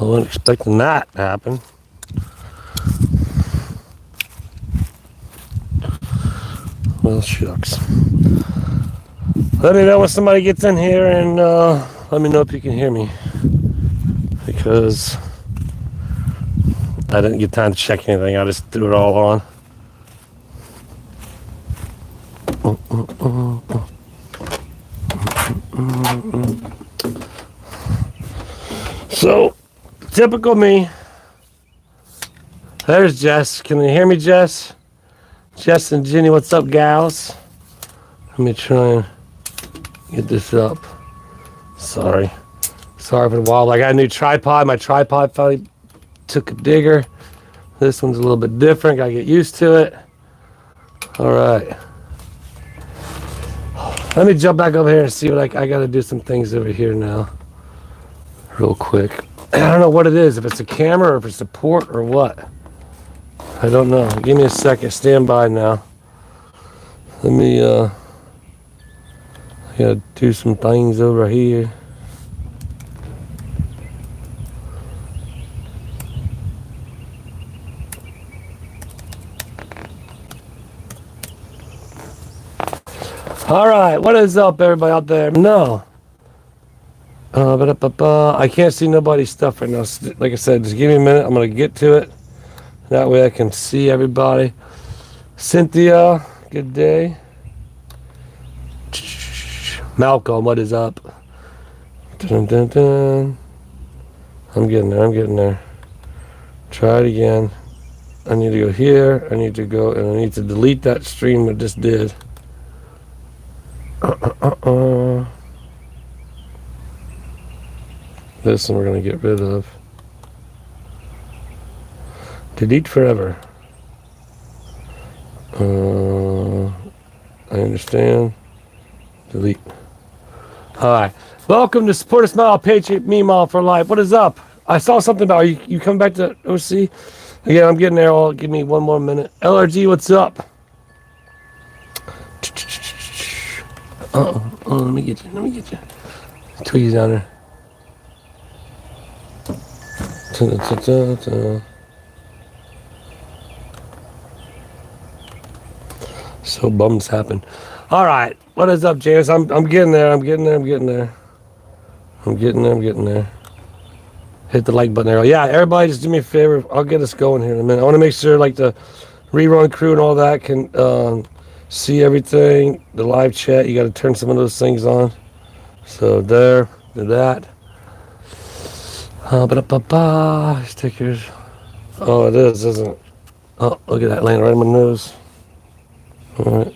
I wasn't expecting that to happen. Well, shucks. Let me know when somebody gets in here and let me know if you can hear me. Because I didn't get time to check anything. I just threw it all on. So, typical me. There's Jess. Can you hear me, Jess? Jess and Jenny, what's up, gals? Let me try and get this up. Sorry for the while. I got a new tripod. My tripod finally took a digger. This one's a little bit different. Gotta get used to it. All right. Let me jump back over here and see what I gotta do some things over here now. Real quick. I don't know what it is. If it's a camera or if it's a port or what. I don't know. Give me a second. Stand by now. Let me, I gotta do some things over here. All right, what is up, everybody out there? No. I can't see nobody's stuff right now. Like I said, just give me a minute. I'm going to get to it. That way I can see everybody. Cynthia, good day. Malcolm, what is up? Dun, dun, dun. I'm getting there. Try it again. I need to go here. I need to go, and I need to delete that stream I just did. This one we're going to get rid of. Delete forever. I understand. Delete. Alright. Welcome to Support a Smile, Patriot Meemaw for Life. What is up? I saw something about you coming back to OC? Again, I'm getting there. Give me one more minute. LRG, what's up? Oh, let me get you. Tweeze down there. So bums happen. All right, what is up, James? I'm getting there. I'm getting there. Hit the like button there. Yeah, everybody, just do me a favor. I'll get us going here in a minute. I want to make sure, like, the rerun crew and all that can see everything. The live chat, you got to turn some of those things on. So there, do that. Stickers. Oh, it is, isn't it? Oh, look at that laying right on my nose. All right.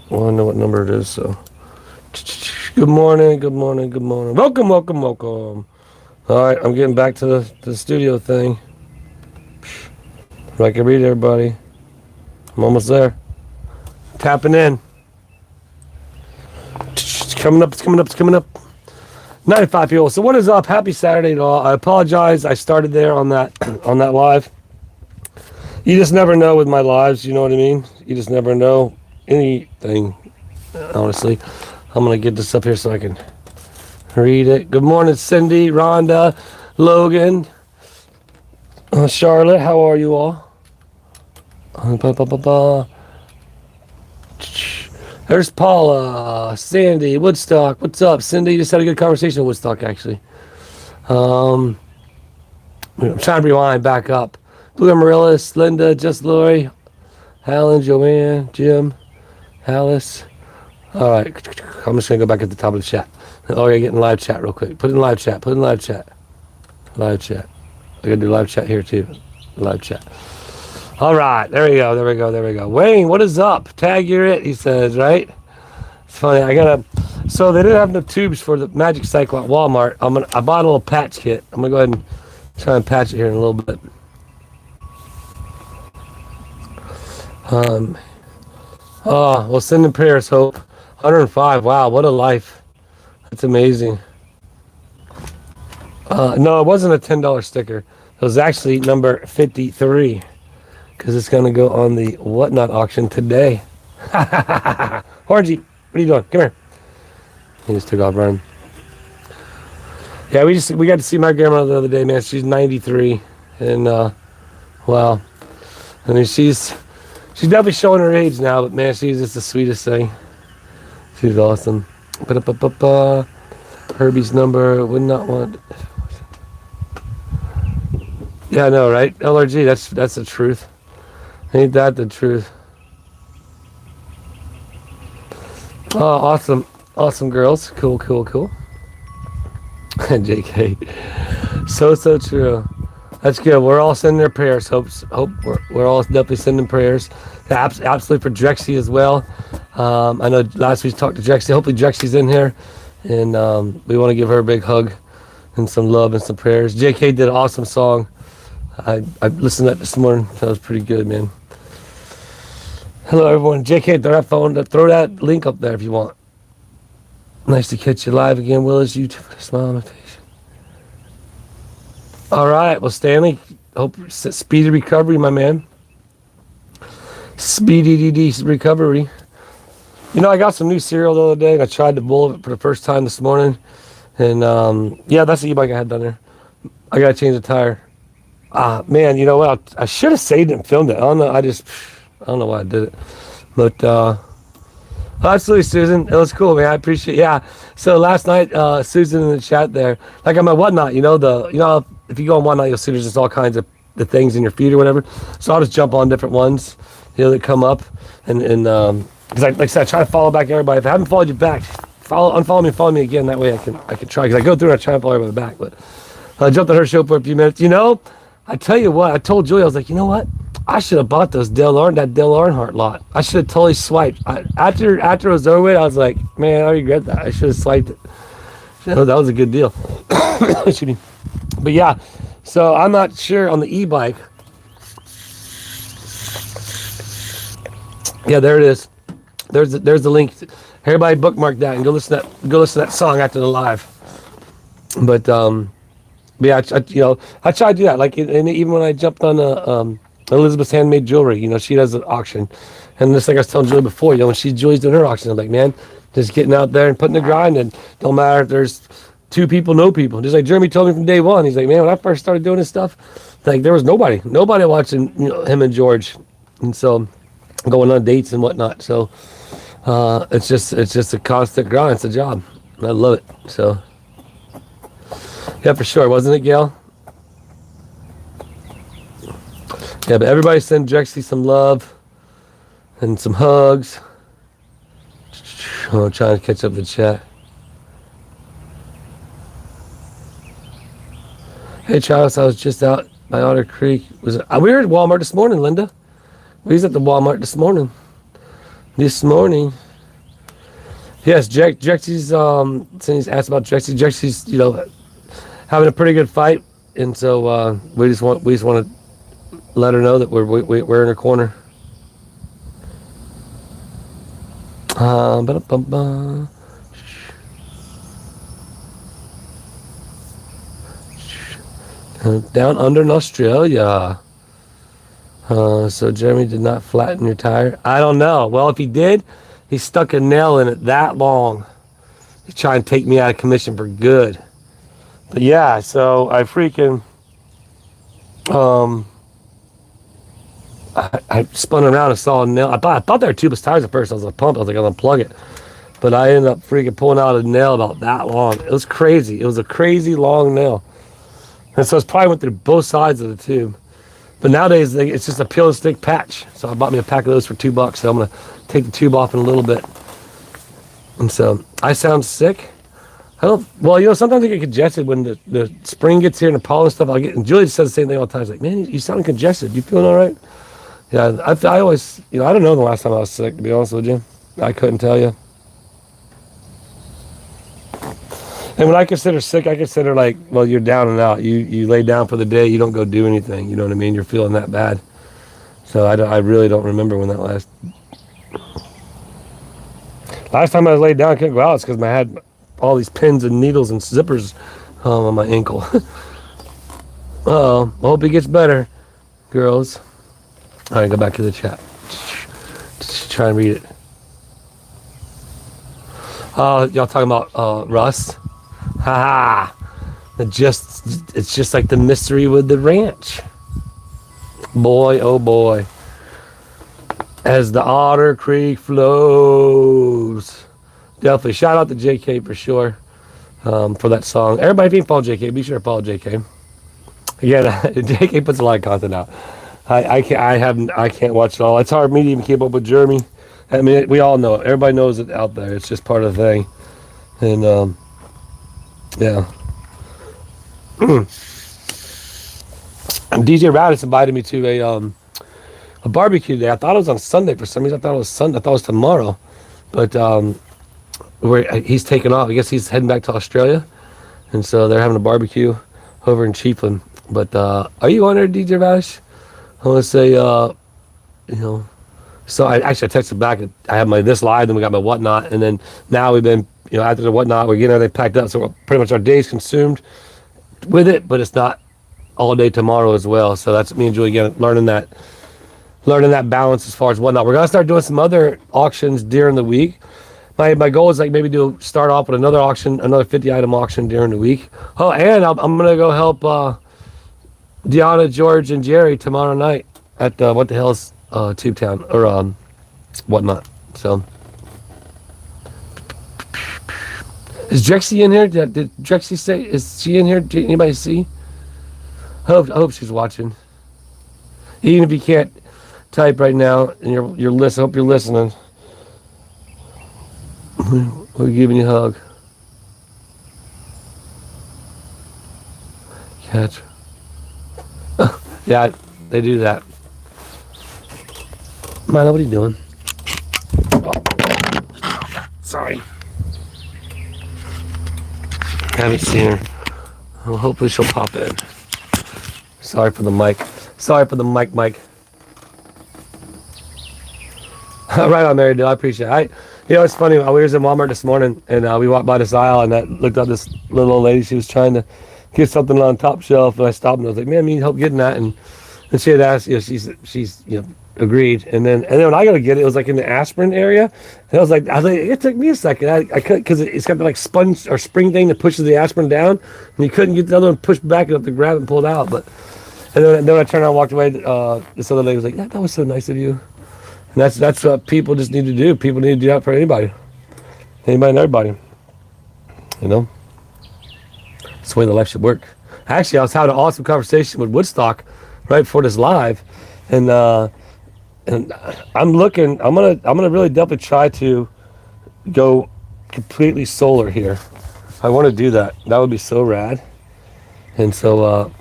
Well, I know what number it is, so. Good morning. Welcome. All right, I'm getting back to the studio thing. If I can read everybody. I'm almost there. Tapping in. It's coming up. 95 people. So what is up? Happy Saturday to all. I apologize. I started there on that live. You just never know with my lives. You know what I mean? You just never know anything. Honestly, I'm gonna get this up here so I can read it. Good morning, Cindy, Rhonda, Logan, Charlotte. How are you all? There's Paula, Sandy, Woodstock. What's up, Cindy? Just had a good conversation with Woodstock, actually. I'm trying to rewind back up. Blue Amaryllis, Linda, Just Lori, Alan, Joanne, Jim, Alice. All right, I'm just going to go back at the top of the chat. Oh, yeah, get in live chat real quick. Put in live chat. Live chat. I got to do live chat here, too. Live chat. All right, there we go. Wayne, what is up? Tag, you're it, he says, right? It's funny, so they didn't have no tubes for the Magic Cycle at Walmart. I bought a little patch kit. I'm going to go ahead and try and patch it here in a little bit. Well, send in prayers, Hope. 105, wow, what a life. That's amazing. No, it wasn't a $10 sticker. It was actually number 53. Because it's going to go on the Whatnot auction today. Orgy, what are you doing? Come here. He just took off running. Yeah, we got to see my grandmother the other day, man. She's 93, and wow. I mean, she's definitely showing her age now, but man, she's just the sweetest thing. She's awesome. Ba-da-ba-ba-ba. Herbie's number would not want. Yeah, I know, right? LRG, that's the truth. Ain't that the truth? Oh, awesome. Awesome girls. Cool, cool, cool. JK. So true. That's good. We're all sending their prayers. Hope we're all definitely sending prayers. Absolutely for Drexy as well. I know last week talked to Drexy. Hopefully Drexy's in here. And we want to give her a big hug and some love and some prayers. JK did an awesome song. I listened to that this morning. That was pretty good, man. Hello, everyone. JK, throw that link up there if you want. Nice to catch you live again, Willis. YouTube, smile on my face. All right. Well, Stanley, hope speedy recovery, my man. Speedy recovery. You know, I got some new cereal the other day, and I tried to boil it for the first time this morning. And, yeah, that's the e-bike I had done there. I got to change the tire. Man, you know what? I should have saved it and filmed it. I don't know. I don't know why I did it. But, absolutely, Susan. It was cool, man. I appreciate it. Yeah. So last night, Susan in the chat there, like on my Whatnot, you know, if you go on Whatnot, you'll see there's just all kinds of the things in your feed or whatever. So I'll just jump on different ones, you know, that come up. And because like I said, I try to follow back everybody. If I haven't followed you back, unfollow me, follow me again. That way I can try. Because I go through and I try to follow everybody back. But I jumped on her show for a few minutes. You know, I tell you what, I told Julie, I was like, you know what? I should have bought that Dale Earnhardt lot. I should have totally swiped. After it was over with, I was like, man, I regret that. I should have swiped it. You know, that was a good deal. Excuse me. But yeah, so I'm not sure on the e-bike. Yeah, there it is. There's the link. Everybody bookmark that and go listen to that song after the live. But yeah, I try to do that. Like, and even when I jumped on Elizabeth's Handmade Jewelry, you know, she does an auction. And just like I was telling Julie before, you know, when Julie's doing her auction, I'm like, man, just getting out there and putting the grind, and don't matter if there's 2 people, no people. Just like Jeremy told me from day one, he's like, man, when I first started doing this stuff, like there was nobody watching, you know, him and George. And so going on dates and whatnot. So it's just a constant grind. It's a job. I love it. So yeah, for sure. Wasn't it, Gail? Yeah, but everybody send Drexy some love and some hugs. I'm trying to catch up the chat. Hey, Charles, I was just out by Otter Creek. We were at Walmart this morning, Linda. We was at the Walmart this morning. Yes, Drexy's, Cindy's asked about Drexy. Drexy's, you know, having a pretty good fight. And so we just want to let her know that we're in her corner. Down under in Australia. So Jeremy did not flatten your tire. I don't know. Well, if he did, he stuck a nail in it that long. He's trying to take me out of commission for good. But yeah, so I freaking I spun around and saw a nail. I thought they were tubeless tires at first. I was like, pump. I was like, I'll unplug it. But I ended up freaking pulling out a nail about that long. It was crazy. It was a crazy long nail. And so it's probably went through both sides of the tube. But nowadays, it's just a peel and stick patch. So I bought me a pack of those for $2. So I'm going to take the tube off in a little bit. And so I sound sick. Well, you know, sometimes I get congested when the spring gets here and the pollen stuff. And Julie says the same thing all the time. She's like, man, you sound congested. You feeling all right? Yeah, I always, you know, I don't know the last time I was sick, to be honest with you. I couldn't tell you. And when I consider sick, I consider like, well, you're down and out. You lay down for the day. You don't go do anything. You know what I mean? You're feeling that bad. So I really don't remember when that last time I was laid down, I couldn't go out. It's because I had all these pins and needles and zippers on my ankle. Uh-oh. I hope it gets better, girls. All right, go back to the chat. Just try and read it. Y'all talking about Russ? Ha ha. It's just like the mystery with the ranch. Boy, oh boy. As the Otter Creek flows. Definitely. Shout out to JK for sure, for that song. Everybody, if you follow JK, be sure to follow JK. Again, JK puts a lot of content out. I can't watch it all. It's hard for me to even keep up with Jeremy. I mean, we all know it. Everybody knows it out there. It's just part of the thing. And yeah. DJ Radis invited me to a barbecue today. I thought it was on Sunday for some reason. I thought it was Sunday. I thought it was tomorrow. But he's taking off. I guess he's heading back to Australia. And so they're having a barbecue over in Chiefland. But are you on there, DJ Radis? I want to say, so I texted back. I have my this live, then we got my whatnot. And then now we've been, after the whatnot, we're getting everything packed up. So we're pretty much our day's consumed with it, but it's not all day tomorrow as well. So that's me and Julie again learning that balance as far as whatnot. We're gonna start doing some other auctions during the week. My goal is like maybe start off with another auction, another 50 item auction during the week. Oh, and I'm gonna go help Deanna, George, and Jerry tomorrow night at what the hell's Tubetown or whatnot. So is Drexy in here? Did Drexy say? Is she in here? Did anybody see? I hope she's watching. Even if you can't type right now, and you're listening. Hope you're listening. We're giving you a hug. Catch. Yeah, they do that. Milo, what are you doing? Oh. Sorry. Haven't seen her. Well, hopefully she'll pop in. Sorry for the mic. Mike. Right on, Mary. I appreciate it. It's funny. We was in Walmart this morning, and we walked by this aisle, and I looked up this little old lady. She was trying to get something on top shelf, and I stopped and I was like, "Man, you need help getting that?" And she had asked, she's agreed. And then when I got to get it, it was like in the aspirin area. And I was like, it took me a second. I couldn't, because it's got the like sponge or spring thing that pushes the aspirin down, and you couldn't get the other one pushed back enough to grab it and pull it out. But and then when I turned around and walked away, this other lady was like, that was so nice of you. And that's what people just need to do. People need to do that for anybody and everybody. That's the way the life should work. Actually, I was having an awesome conversation with Woodstock right before this live, and I'm gonna really definitely try to go completely solar here. I want to do that. That would be so rad. And so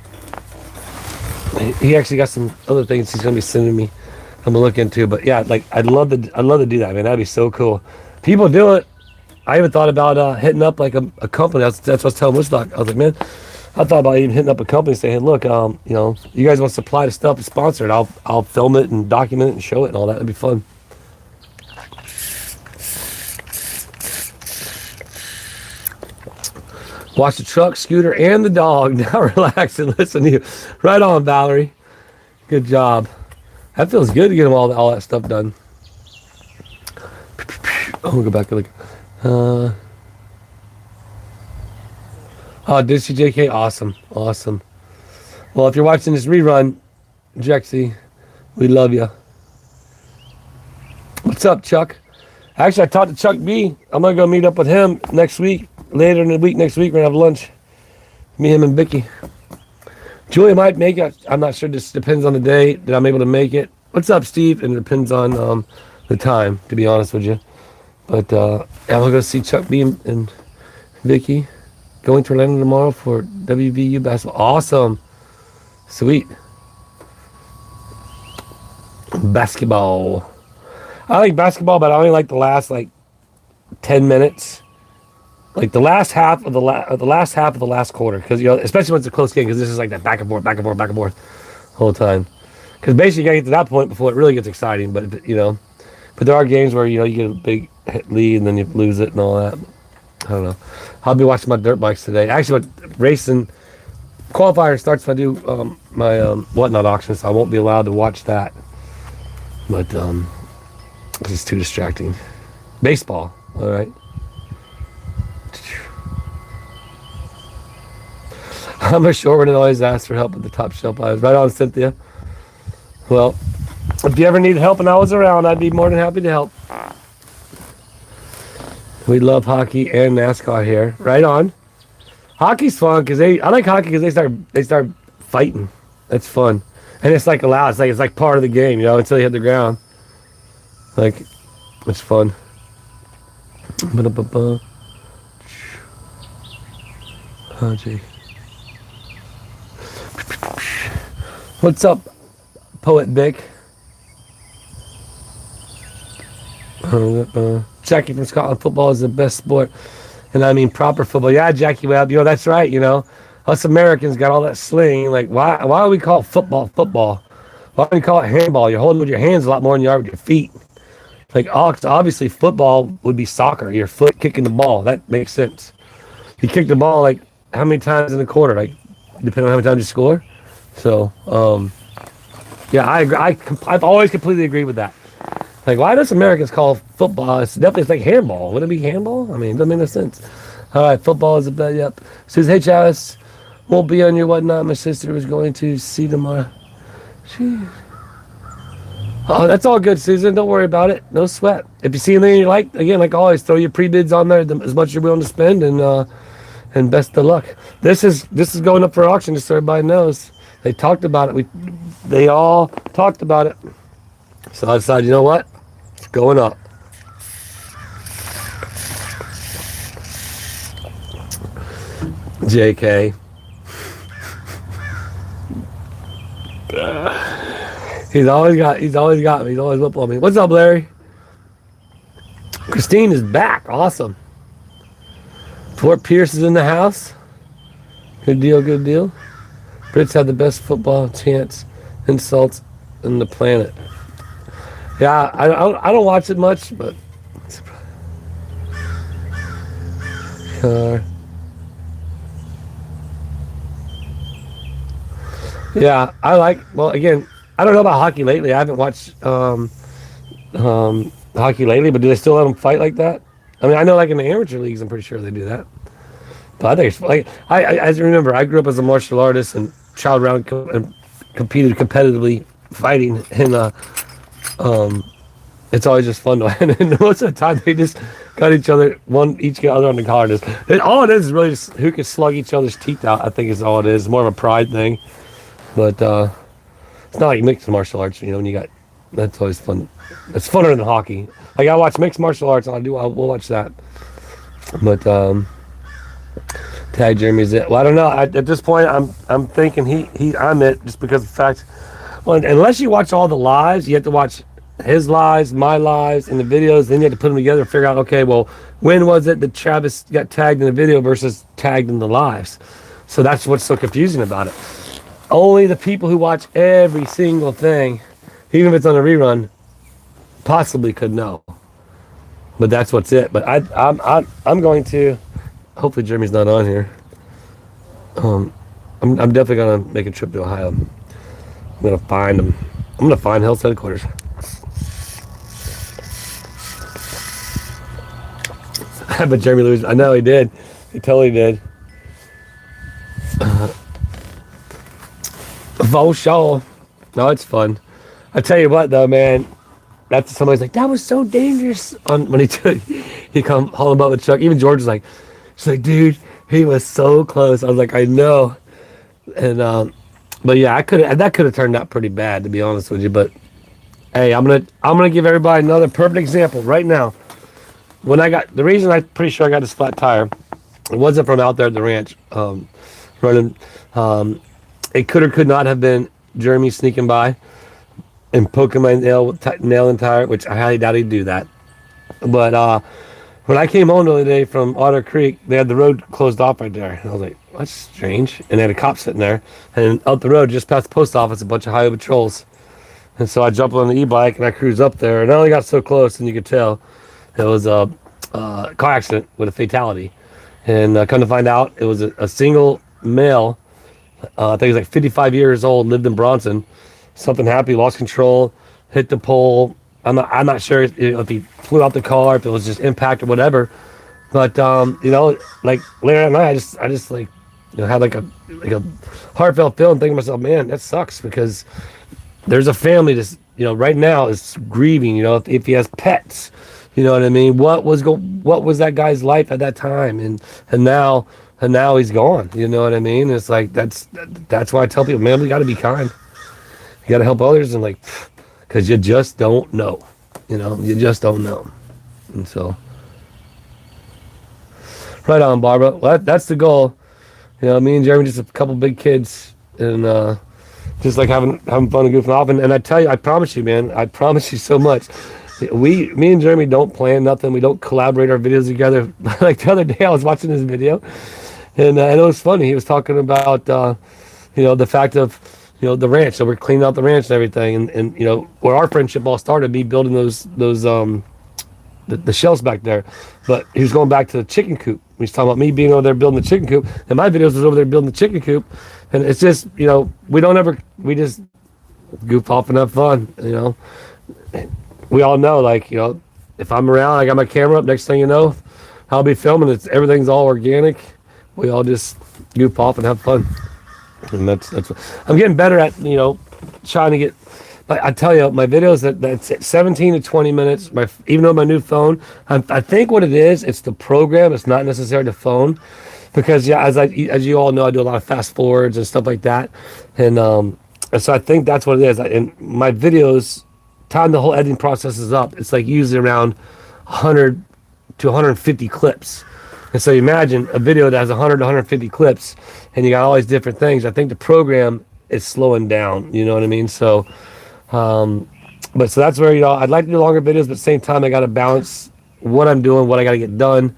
he actually got some other things he's gonna be sending me. I'm gonna look into, but yeah, like I'd love to do that, man. That'd be so cool. People do it. I even thought about hitting up like a company. That's what I was telling Woodstock. I was like, man, I thought about even hitting up a company and saying, hey, look, you guys want to supply the stuff and sponsor it. I'll film it and document it and show it and all that. It'd be fun. Watch the truck, scooter, and the dog. Now relax and listen to you. Right on, Valerie. Good job. That feels good to get them all that stuff done. I'm gonna go back and look. Oh, did she, JK? Awesome. Well, if you're watching this rerun, Jexy, we love you. What's up, Chuck? Actually, I talked to Chuck B. I'm gonna go meet up with him next week. Later in the week, next week, we're gonna have lunch. Me, him, and Vicky. Julia might make it. I'm not sure. This depends on the day that I'm able to make it. What's up, Steve? And it depends on the time, to be honest with you. But I'm gonna go see Chuck B and Vicky. Going to Orlando tomorrow for WVU basketball. Awesome. Sweet. Basketball. I like basketball, but I only like the last 10 minutes. Like the last half of the last quarter, because especially when it's a close game, because this is like that back and forth the whole time. Because basically you gotta get to that point before it really gets exciting. But but there are games where you get a big lead and then you lose it and all that. I don't know. I'll be watching my dirt bikes today. Actually, my racing qualifier starts if I do my whatnot auction, so I won't be allowed to watch that. But it's just too distracting. Baseball, all right. I'm a short one and always ask for help at the top shelf. I was right on, Cynthia. Well, if you ever need help and I was around, I'd be more than happy to help. We love hockey and NASCAR here. Right on. Hockey's fun because I like hockey because they start fighting. That's fun, and it's like allowed. It's like part of the game, until you hit the ground. Like, it's fun. Oh, gee. What's up, Poet Vic? Jackie from Scotland, football is the best sport. And I mean proper football. Yeah, Jackie Webb, that's right, Us Americans got all that sling. Like, why do we call football football? Why do we call it handball? You're holding with your hands a lot more than you are with your feet. Like, obviously, football would be soccer. Your foot kicking the ball. That makes sense. You kick the ball, like, how many times in the quarter? Like, depending on how many times you score. So, yeah, I agree. I've always completely agreed with that. Like, why does Americans call football? It's like handball. Wouldn't it be handball? I mean, it doesn't make no sense. All right, football is a bet. Yep. Says, hey, Travis, won't be on your whatnot. My sister was going to see tomorrow. Jeez. Oh, that's all good, Susan. Don't worry about it. No sweat. If you see anything you like, again, like always, throw your pre-bids on there as much as you're willing to spend, and best of luck. This is going up for auction, just so everybody knows. They talked about it. They all talked about it. So I decided, you know what? It's going up. JK. He's always got me. He's always whipping on me. What's up, Larry? Christine is back. Awesome. Fort Pierce is in the house. Good deal, good deal. Brits have the best football chance insults in the planet. Yeah, I don't watch it much, but yeah, again, I don't know about hockey lately. I haven't watched hockey lately, but do they still let them fight like that? I mean, I know like in the amateur leagues, I'm pretty sure they do that. But I think it's like, I remember, I grew up as a martial artist and child round and competed competitively fighting, and it's always just fun to win. And most of the time they just got each other, each get other on the collar. All it is really just who can slug each other's teeth out. I think is all it is. It's more of a pride thing, but it's not like mixed martial arts. When you got, that's always fun. It's funner than hockey. Like I watch mixed martial arts. We'll watch that. But tag Jeremy's it. Well, I don't know. At this point, I'm thinking I'm it just because of the fact. Well, unless you watch all the lives, you have to watch his lives, my lives, and the videos. Then you have to put them together and figure out, okay, well, when was it that Travis got tagged in the video versus tagged in the lives? So that's what's so confusing about it. Only the people who watch every single thing, even if it's on a rerun, possibly could know. But that's what's it. But I'm going to. Hopefully Jeremy's not on here. I'm definitely gonna make a trip to Ohio. I'm gonna find him. I'm gonna find Hell's headquarters. But Jeremy Lewis, I know he did. He totally did. Shaw. No, it's fun. I tell you what, though, man. That's somebody's like, that was so dangerous. When he come hauling about with Chuck. Even George was like, she's like, dude, he was so close. I was like, I know. And but yeah, that could have turned out pretty bad, to be honest with you. But hey, I'm gonna give everybody another perfect example right now. The reason I'm pretty sure I got this flat tire, it wasn't from out there at the ranch running. It could or could not have been Jeremy sneaking by and poking my nail and tire, which I highly doubt he'd do that. But when I came home the other day from Otter Creek, they had the road closed off right there. And I was like, that's strange. And they had a cop sitting there. And up the road, just past the post office, a bunch of highway patrols. And so I jumped on the e-bike and I cruised up there. And I only got so close, and you could tell it was a car accident with a fatality. And come to find out, it was a single male. I think he was like 55 years old, lived in Bronson. Something happened, he lost control, hit the pole. I'm not sure if he flew out the car, if it was just impact or whatever. But like later at night, I just like had like a heartfelt feeling, thinking to myself, man, that sucks, because there's a family that's, right now is grieving, if he has pets, you know what I mean? What was that guy's life at that time? And now he's gone, you know what I mean? It's like, that's why I tell people, man, we got to be kind. You got to help others, and like, because you just don't know, you just don't know. And so, right on, Barbara. Well, that's the goal. Me and Jeremy, just a couple big kids, and just like having fun and goofing off. And I tell you, I promise you, man, I promise you so much. Me and Jeremy don't plan nothing. We don't collaborate our videos together. Like the other day, I was watching this video, and it was funny. He was talking about, the fact of, the ranch. So we're cleaning out the ranch and everything. And where our friendship all started, me building those the shelves back there. But he was going back to the chicken coop. He was talking about me being over there building the chicken coop, and my videos was over there building the chicken coop. And it's just, we just goof off and have fun, We all know, like, if I'm around, I got my camera up, next thing you know, I'll be filming. Everything's all organic. We all just goof off and have fun. And that's I'm getting better at, trying to get. But I tell you, my videos that's 17 to 20 minutes. Even though my new phone, I think what it is, it's the program. It's not necessarily the phone, because as you all know, I do a lot of fast forwards and stuff like that, and so I think that's what it is. And my videos, time the whole editing process is up, it's like usually around 100 to 150 clips. And so you imagine a video that has 100 to 150 clips, and you got all these different things. I think the program is slowing down. You know what I mean? So. But so that's where, I'd like to do longer videos, but at the same time, I got to balance what I'm doing, what I got to get done,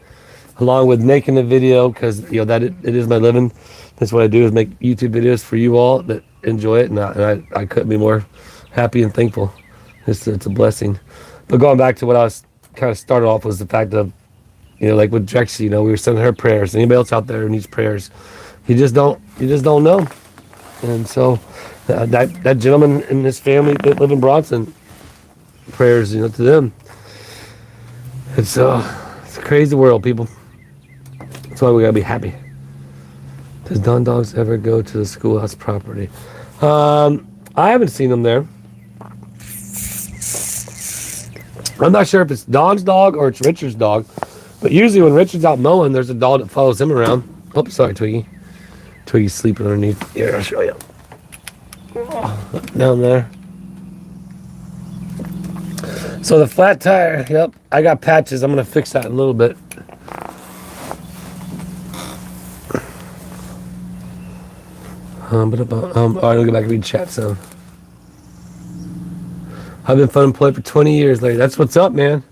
along with making the video, because, that it is my living. That's what I do, is make YouTube videos for you all that enjoy it. And I couldn't be more happy and thankful. It's a blessing. But going back to what I was kind of started off, was the fact of, like with Drexy, we were sending her prayers. Anybody else out there who needs prayers, you just don't know. And so, that gentleman and his family that live in Bronson, prayers, to them. It's a crazy world, people. That's why we gotta be happy. Does Don Dogs ever go to the schoolhouse property? I haven't seen them there. I'm not sure if it's Don's dog or it's Richard's dog, but usually when Richard's out mowing, there's a dog that follows him around. Oh, sorry, Twiggy. Twiggy's sleeping underneath. Here, I'll show you. Down there. So the flat tire, yep, I got patches. I'm gonna fix that in a little bit. All right, I'll go back and read chat soon. I've been unemployed for 20 years later. That's what's up, man.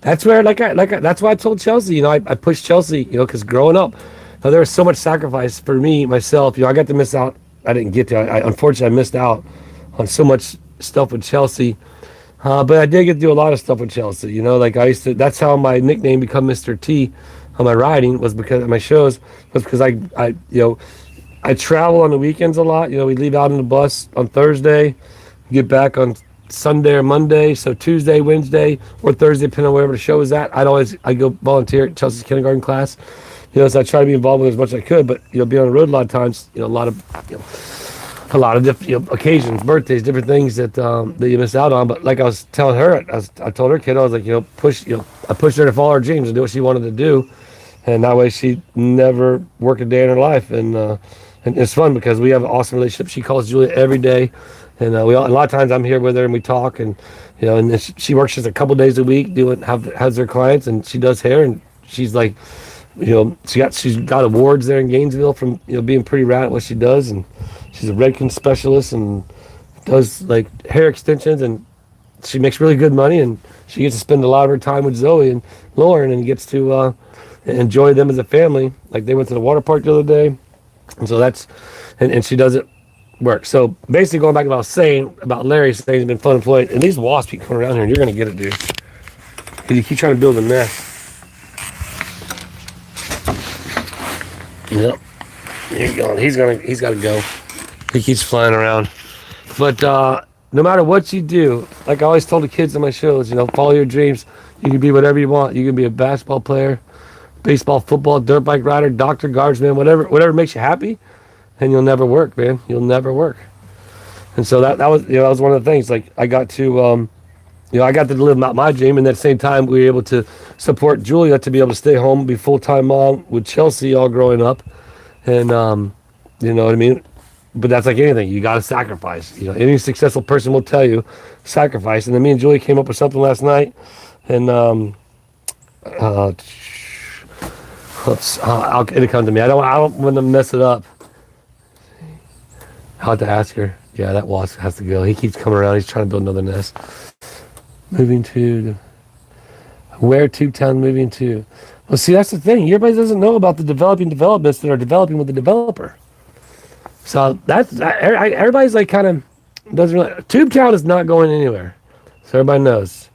That's where, that's why I told Chelsea, I pushed Chelsea, because growing up, there was so much sacrifice for me, myself. I got to miss out. I didn't get to. Unfortunately, I missed out on so much stuff with Chelsea. But I did get to do a lot of stuff with Chelsea. Like I used to. That's how my nickname become Mr. T on my riding, was because of my shows. Was because I travel on the weekends a lot. We leave out on the bus on Thursday, get back on Sunday or Monday. So Tuesday, Wednesday, or Thursday, depending on wherever the show is at. I go volunteer at Chelsea's kindergarten class. So I try to be involved with it as much as I could, but being on the road a lot of times, a lot of different occasions, birthdays, different things that you miss out on. But like I was telling her, I told her kid, I was like, I pushed her to follow her dreams and do what she wanted to do, and that way she never worked a day in her life. And it's fun because we have an awesome relationship. She calls Julia every day, and a lot of times I'm here with her and we talk, and and she works just a couple days a week has her clients, and she does hair, and she's like. She's got awards there in Gainesville from being pretty rad at what she does, and she's a Redken specialist and does like hair extensions, and she makes really good money, and she gets to spend a lot of her time with Zoe and Lauren, and gets to enjoy them as a family. Like they went to the water park the other day, and so that's and she does it work. So basically, going back to what I was saying about Larry saying he's been fun employed, and these wasps keep coming around here, and you're gonna get it, dude, because you keep trying to build a nest. Yep. He's going. He's got to go. He keeps flying around. But no matter what you do, like I always told the kids on my shows, follow your dreams. You can be whatever you want. You can be a basketball player, baseball, football, dirt bike rider, doctor, guardsman, whatever makes you happy, and you'll never work, man. You'll never work. And so that was that was one of the things. Like I got to I got to live out my dream, and at the same time we were able to support Julia to be able to stay home, be full-time mom with Chelsea all growing up, and you know what I mean. But that's like anything. You got to sacrifice. Any successful person will tell you, sacrifice. And then me and Julie came up with something last night, and it'll come to me. I don't want to mess it up. I'll have to ask her. Yeah, that wasp has to go. He keeps coming around. He's trying to build another nest. Moving to where Tubetown moving to? Well, see, that's the thing. Everybody doesn't know about the developments that are developing with the developer. So everybody's like kind of doesn't really. Tubetown is not going anywhere, so everybody knows.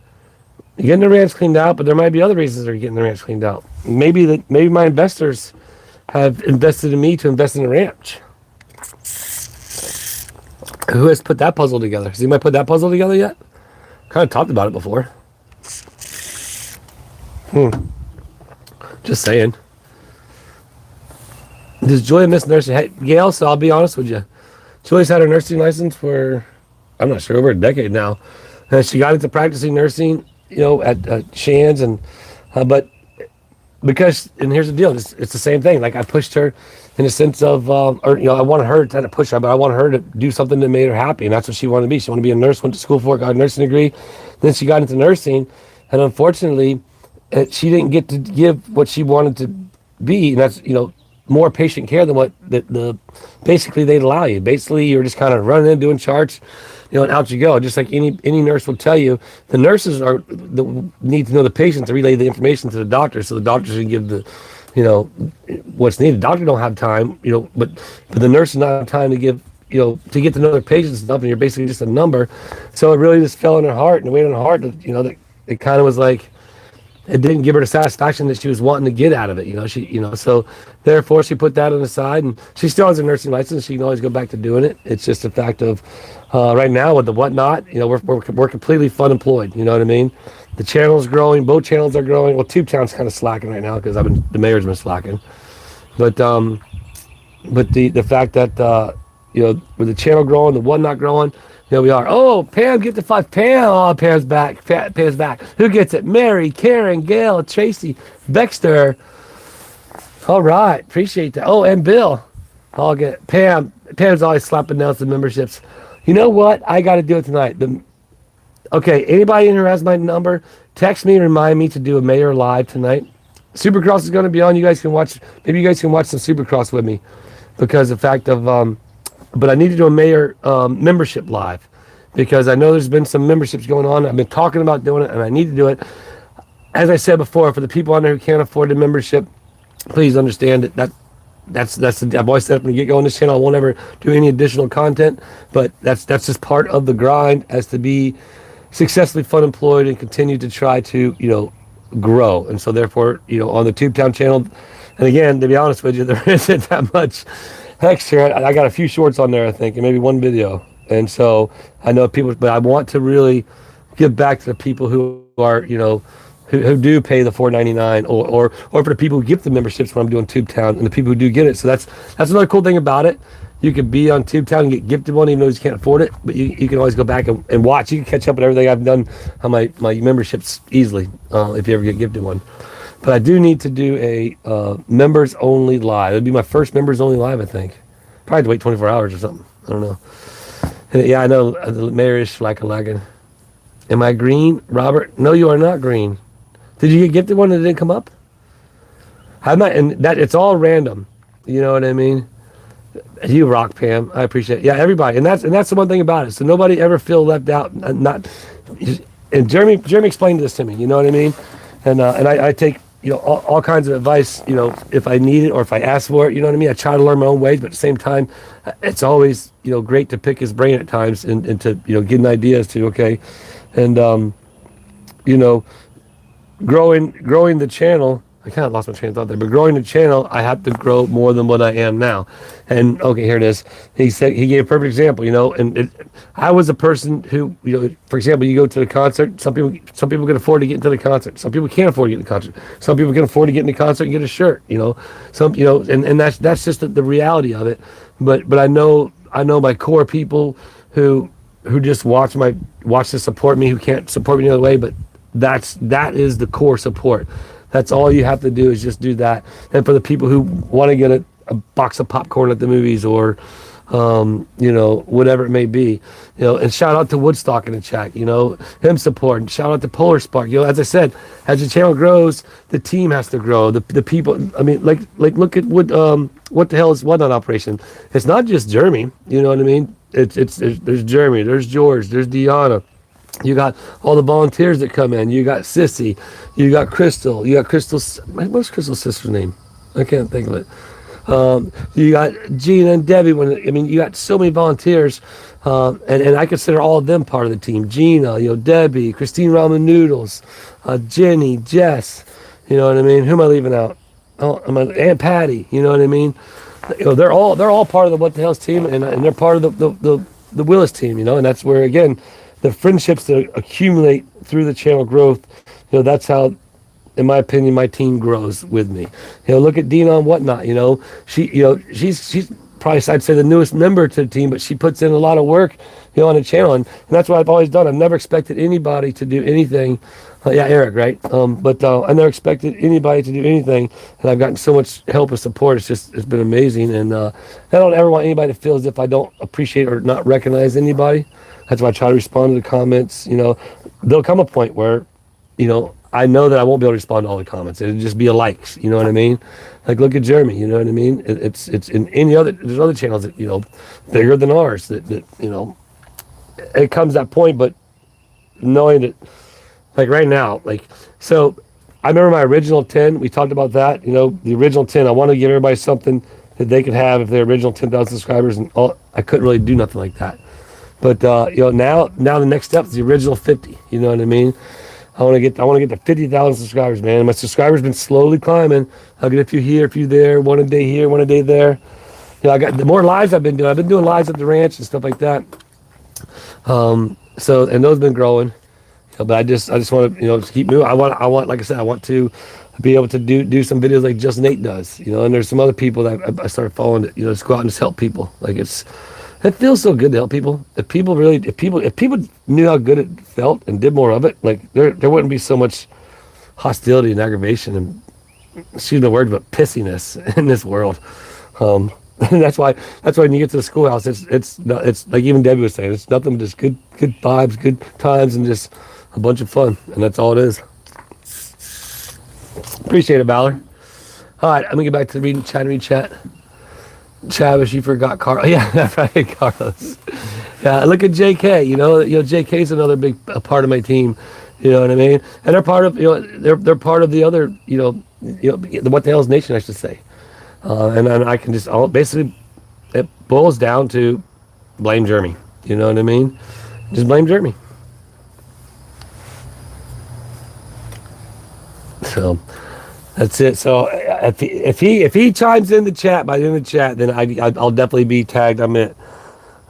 You're getting the ranch cleaned out, but there might be other reasons they're getting the ranch cleaned out. Maybe my investors have invested in me to invest in the ranch. Who has put that puzzle together? Has anybody put that puzzle together yet? Kind of talked about it before. Just saying. Does Julia miss nursing? Hey, Gail, so I'll be honest with you. Julia's had her nursing license for, I'm not sure, over a decade now. And she got into practicing nursing, at Shands, and but because, and here's the deal, it's the same thing. Like I pushed her in the sense of, I wanted her to push her, but I wanted her to do something that made her happy, and that's what she wanted to be. She wanted to be a nurse, went to school for it, got a nursing degree. Then she got into nursing, and unfortunately, she didn't get to give what she wanted to be, and that's, more patient care than what basically they'd allow you. Basically, you're just kind of running in, doing charts, and out you go. Just like any nurse will tell you, the nurses need to know the patient to relay the information to the doctor, so the doctors can give the, what's needed. Doctor don't have time, but the nurse does not have time to give, to get to know their patients and stuff, and you're basically just a number. So it really just fell in her heart and weighed on her heart that, that it kind of was like, it didn't give her the satisfaction that she was wanting to get out of it. So therefore she put that on the side, and she still has a nursing license. She can always go back to doing it. It's just a fact of, right now with the whatnot, we're completely fun employed. You know what I mean? The channel's growing, both channels are growing. Well, Tubetown's kind of slacking right now because the mayor's been slacking. But the fact that, with the channel growing, the whatnot growing, here we are. Oh, Pam, get the 5. Pam. Oh, Pam's back. Pam's back. Who gets it? Mary, Karen, Gail, Tracy, Baxter. All right. Appreciate that. Oh, and Bill. I'll get it. Pam. Pam's always slapping down some memberships. You know what? I got to do it tonight. Okay, anybody in here has my number? Text me and remind me to do a Mayor Live tonight. Supercross is going to be on. You guys can watch. Maybe you guys can watch some Supercross with me, because the fact of but I need to do a Mayor membership live, because I know there's been some memberships going on. I've been talking about doing it, and I need to do it. As I said before, for the people on there who can't afford the membership, please understand that's I've always said from the get-go on this channel, I won't ever do any additional content, but that's just part of the grind as to be successfully fun employed and continue to try to grow. And so therefore, on the Tubetown channel, and again, to be honest with you, there isn't that much extra. I got a few shorts on there, I think, and maybe one video. And so I know people, but I want to really give back to the people who are, who do pay the $4.99, or for the people who give the memberships when I'm doing Tubetown, and the people who do get it. So that's another cool thing about it. You could be on Tubetown and get gifted one, even though you can't afford it, but you can always go back and watch. You can catch up with everything I've done on my memberships easily, if you ever get gifted one. But I do need to do a members only live. It'd be my first members only live, I think. Probably have to wait 24 hours or something. I don't know. And yeah, I know the mayor is like a lagging. Am I green, Robert? No, you are not green. Did you get gifted one that didn't come up? I'm not, and that it's all random. You know what I mean? You rock, Pam. I appreciate it. Yeah, everybody, and that's the one thing about it. So nobody ever feel left out. And Jeremy explained this to me. You know what I mean? And I take all kinds of advice, if I need it or if I ask for it, you know what I mean? I try to learn my own ways, but at the same time, it's always, great to pick his brain at times and to, get an idea as to, okay. And, growing the channel, I kind of lost my train of thought there, but growing the channel, I have to grow more than what I am now. And okay, here it is. He said, he gave a perfect example, I was a person who, for example, you go to the concert, some people can afford to get into the concert. Some people can't afford to get in the concert. Some people can afford to get in the concert and get a shirt, and that's just the reality of it. But I know my core people who just watch to support me, who can't support me any other way, but that is the core support. That's all you have to do is just do that. And for the people who want to get a box of popcorn at the movies or, whatever it may be, and shout out to Woodstock in the chat, him supporting. Shout out to Polar Spark. As I said, as the channel grows, the team has to grow. The people, I mean, like look at what the hell is Whatnot Operation? It's not just Jeremy, you know what I mean? There's Jeremy, there's George, there's Deanna. You got all the volunteers that come in. You got Sissy. You got Crystal. You got Crystal's. What's Crystal's sister's name? I can't think of it. You got Gina and Debbie. You got so many volunteers, and I consider all of them part of the team. Gina, Debbie, Christine Ramen Noodles, Jenny, Jess. You know what I mean? Who am I leaving out? Oh, Aunt Patty. You know what I mean? They're all part of the What the Hell's team, and they're part of the Willis team. And that's where again, the friendships that accumulate through the channel growth, that's how, in my opinion, my team grows with me. Look at Dina and Whatnot. She's probably, I'd say, the newest member to the team, but she puts in a lot of work, on the channel, and that's what I've always done. I've never expected anybody to do anything. Eric, right? But I never expected anybody to do anything, and I've gotten so much help and support. It's been amazing, and I don't ever want anybody to feel as if I don't appreciate or not recognize anybody. That's why I try to respond to the comments. There'll come a point where, I know that I won't be able to respond to all the comments. It'll just be a likes. You know what I mean? Like, look at Jeremy. You know what I mean? It's in any other. There's other channels that bigger than ours. That it comes that point, but knowing that, like right now, so I remember my original 10. We talked about that. The original 10. I wanted to give everybody something that they could have if their original 10,000 subscribers, and I couldn't really do nothing like that. But now the next step is the original 50. You know what I mean? I want to get to 50,000 subscribers, man. My subscribers been slowly climbing. I'll get a few here, a few there, one a day here, one a day there. I got the more lives I've been doing. I've been doing lives at the ranch and stuff like that. And those have been growing. But I just want to keep moving. I want like I said, I want to be able to do some videos like Just Nate does. And there's some other people that I started following that just go out and just help people. It feels so good to help people. If people knew how good it felt and did more of it, there wouldn't be so much hostility and aggravation and, excuse the word, but pissiness in this world. That's why when you get to the schoolhouse, it's like even Debbie was saying, it's nothing but just good vibes, good times, and just a bunch of fun, and that's all it is. Appreciate it, Valor. All right, I'm gonna get back to read chat. Travis, you forgot Carlos. Yeah, that's right, Carlos. Yeah, look at JK. JK's another big part of my team. You know what I mean? And they're part of they're part of the other the What the Hell's Nation, I should say. And I can just basically it boils down to blame Jeremy. You know what I mean? Just blame Jeremy. So that's it. So if he chimes in the chat by the end of the chat, then I'll definitely be tagged. I'm it.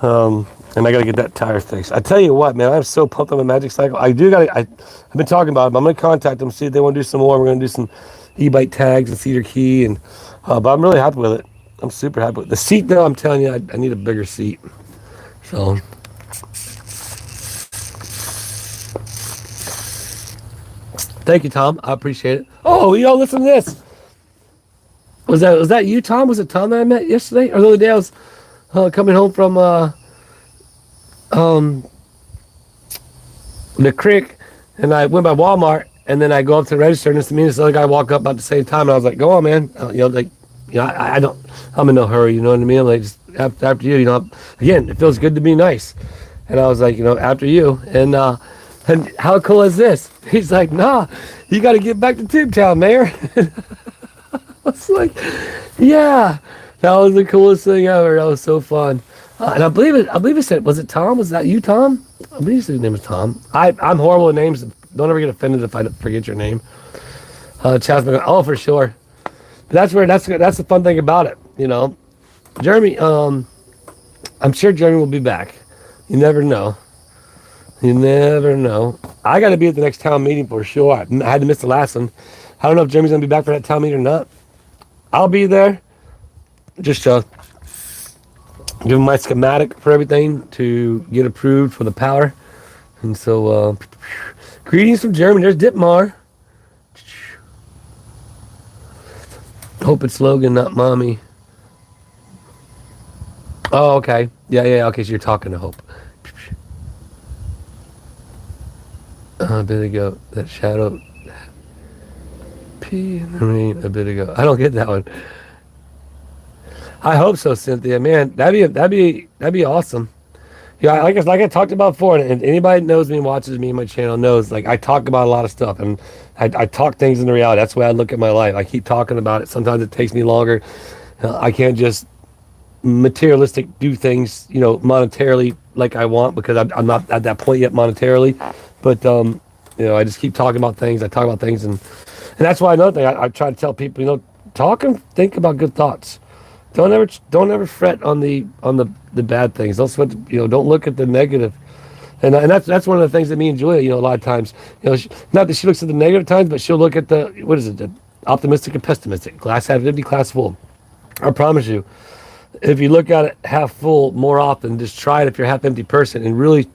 And I gotta get that tire fixed. I tell you what, man, I'm so pumped on the Magic Cycle. I've been talking about them. I'm gonna contact them, see if they want to do some more. We're gonna do some e-bike tags and Cedar Key, and but I'm really happy with it. I'm super happy with it. The seat though. I'm telling you, I need a bigger seat. So. Thank you, Tom. I appreciate it. Oh, listen to this. Was that you, Tom? Was it Tom that I met yesterday? Or the other day I was coming home from the creek, and I went by Walmart, and then I go up to the register, and this other guy walk up about the same time, and I was like, go on, man. I don't, I'm in no hurry, you know what I mean? I'm like, just after you, again, it feels good to be nice. And I was like, after you. And how cool is this? He's like, nah, you got to get back to Tubetown, Mayor. I was like, yeah, that was the coolest thing ever. That was so fun. And I believe it said, was it Tom? Was that you, Tom? I believe his name was Tom. I'm horrible at names. Don't ever get offended if I forget your name. Chad's been, oh, for sure. But that's the fun thing about it, you know. Jeremy, I'm sure Jeremy will be back. You never know. You never know. I got to be at the next town meeting for sure. I had to miss the last one. I don't know if Jeremy's going to be back for that town meeting or not. I'll be there. Just give him my schematic for everything to get approved for the power. And so, greetings from Jeremy. There's Dipmar. Hope it's Logan, not Mommy. Oh, okay. Yeah. Okay, so you're talking to Hope. A bit ago, that shadow. Pee in the rain a bit ago. I don't get that one. I hope so, Cynthia. Man, that'd be awesome. Yeah, like I talked about before, and anybody that knows me and watches me on my channel knows, like, I talk about a lot of stuff, and I talk things into reality. That's the way I look at my life. I keep talking about it. Sometimes it takes me longer. I can't just materialistic do things, you know, monetarily like I want, because I'm not at that point yet monetarily. But you know, I just keep talking about things. I talk about things, and that's why another thing I try to tell people, you know, talk and think about good thoughts. Don't ever fret on the bad things. Don't sweat, you know, don't look at the negative. And that's one of the things that me and Julia, you know, a lot of times, you know, not that she looks at the negative times, but she'll look at the, what is it, the optimistic and pessimistic, glass half empty, glass full. I promise you, if you look at it half full more often, just try it if you're a half empty person, and really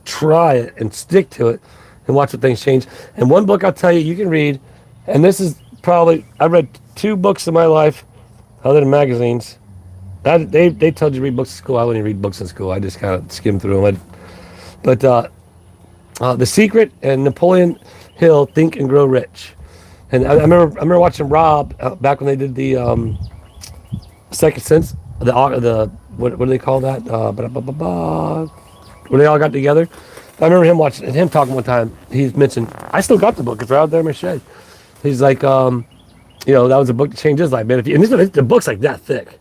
try it and stick to it and watch what things change. And one book I'll tell you, you can read, and this is probably, I've read 2 books in my life other than magazines. They told you to read books in school. I wouldn't read books in school. I just kind of skimmed through them. But The Secret and Napoleon Hill, Think and Grow Rich. And I remember watching Rob back when they did the Second Sense, the what do they call that? Where they all got together. I remember him talking one time. He mentioned, I still got the book. It's right out there in my shed. He's like, you know, that was a book that changed his life, man. The book's like that thick.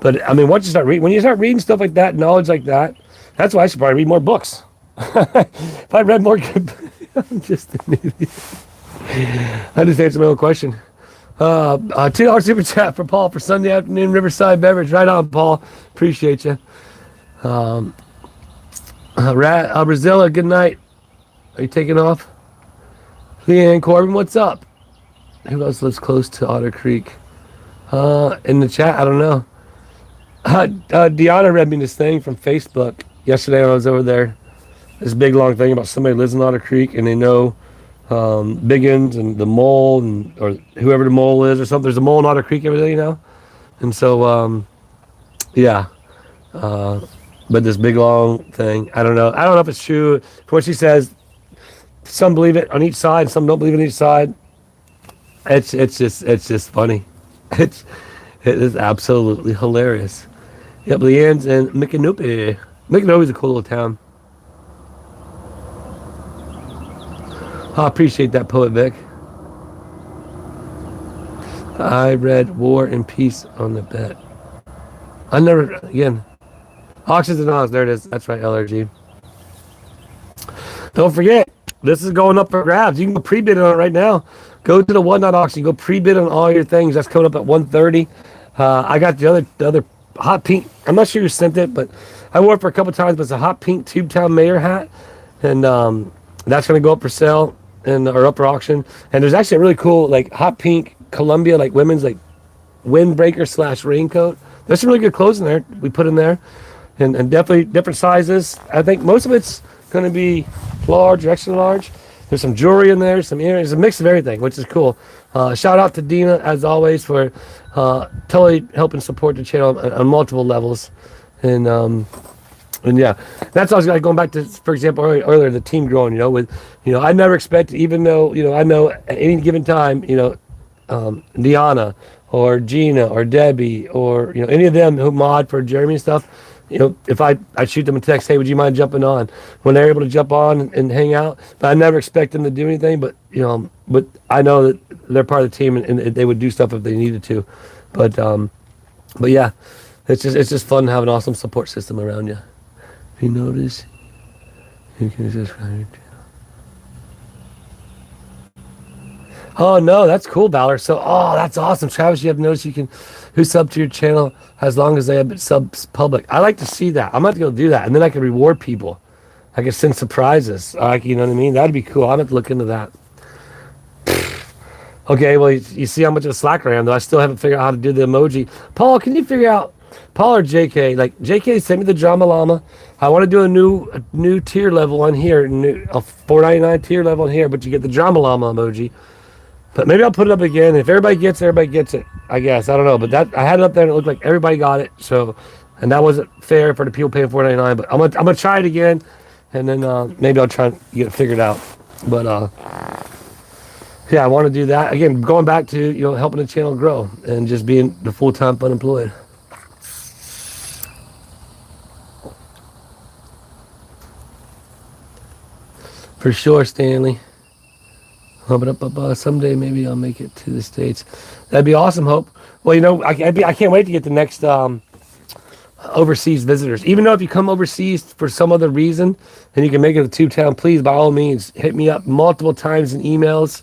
But I mean, when you start reading stuff like that, knowledge like that, that's why I should probably read more books. If I read more, I'm just an idiot. I just answered my own question. $2 super chat for Paul for Sunday afternoon Riverside beverage. Right on, Paul. Appreciate you. Brazilla, good night. Are you taking off? Leanne Corbin, what's up? Who else lives close to Otter Creek? In the chat, I don't know. Deanna read me this thing from Facebook yesterday when I was over there. This big long thing about somebody lives in Otter Creek and they know Biggins and the mole, or whoever the mole is or something. There's a mole in Otter Creek over there, you know? And so, yeah. But this big long thing, I don't know if it's true. For what she says, some believe it on each side, some don't believe it on each side. It's just funny. It is absolutely hilarious. Yep, Leanne's in Micanopy. Micanopy's a cool little town. I appreciate that, Poet Vic. I read War and Peace on the Bet. Auctions and Oz, there it is. That's right, LRG. Don't forget, this is going up for grabs. You can go pre-bid on it right now. Go to the Whatnot auction. Go pre-bid on all your things. That's coming up at 1:30. I got the other hot pink. I'm not sure who sent it, but I wore it for a couple times. But it's a hot pink Tubetown Mayor hat, and that's going to go up for sale or up for auction. And there's actually a really cool like hot pink Columbia like women's like windbreaker / raincoat. There's some really good clothes in there. We put in there, and definitely different sizes. I think most of it's going to be large or extra large. There's some jewelry in there, some earrings, a mix of everything, which is cool. Shout out to Dina, as always, for totally helping support the channel on multiple levels. And yeah, that's what I was like going back to, for example, earlier, the team growing, I never expected, even though, I know at any given time, Deanna or Gina or Debbie or, any of them who mod for Jeremy and stuff, if I shoot them a text, hey, would you mind jumping on? When they're able to jump on and hang out, but I never expect them to do anything. But but I know that they're part of the team and they would do stuff if they needed to. But yeah, it's just fun to have an awesome support system around you. If you notice, you can subscribe. Oh no, that's cool, Valor. So, oh, that's awesome, Travis. You have noticed you can who sub to your channel as long as they have subs public. I like to see that. I'm about to go do that, and then I can reward people. I can send surprises. Like, you know what I mean? That'd be cool. I'll have to look into that. Okay, well, you see how much of a slacker I am, though. I still haven't figured out how to do the emoji. Paul, can you figure out, Paul or JK? Like, JK sent me the Drama Llama. I want to do a new tier level on here, a $4.99 tier level on here, but you get the Drama Llama emoji. But maybe I'll put it up again. If everybody gets it, I guess. I don't know. But that I had it up there and it looked like everybody got it. So, and that wasn't fair for the people paying $4.99. But I'm gonna try it again, and then maybe I'll try and get it figured out. But yeah, I want to do that again. Going back to helping the channel grow and just being the full-time unemployed. For sure, Stanley. Someday maybe I'll make it to the States. That'd be awesome, Hope. Well, I can't wait to get the next overseas visitors. Even though if you come overseas for some other reason and you can make it to Tubetown, please, by all means, hit me up multiple times in emails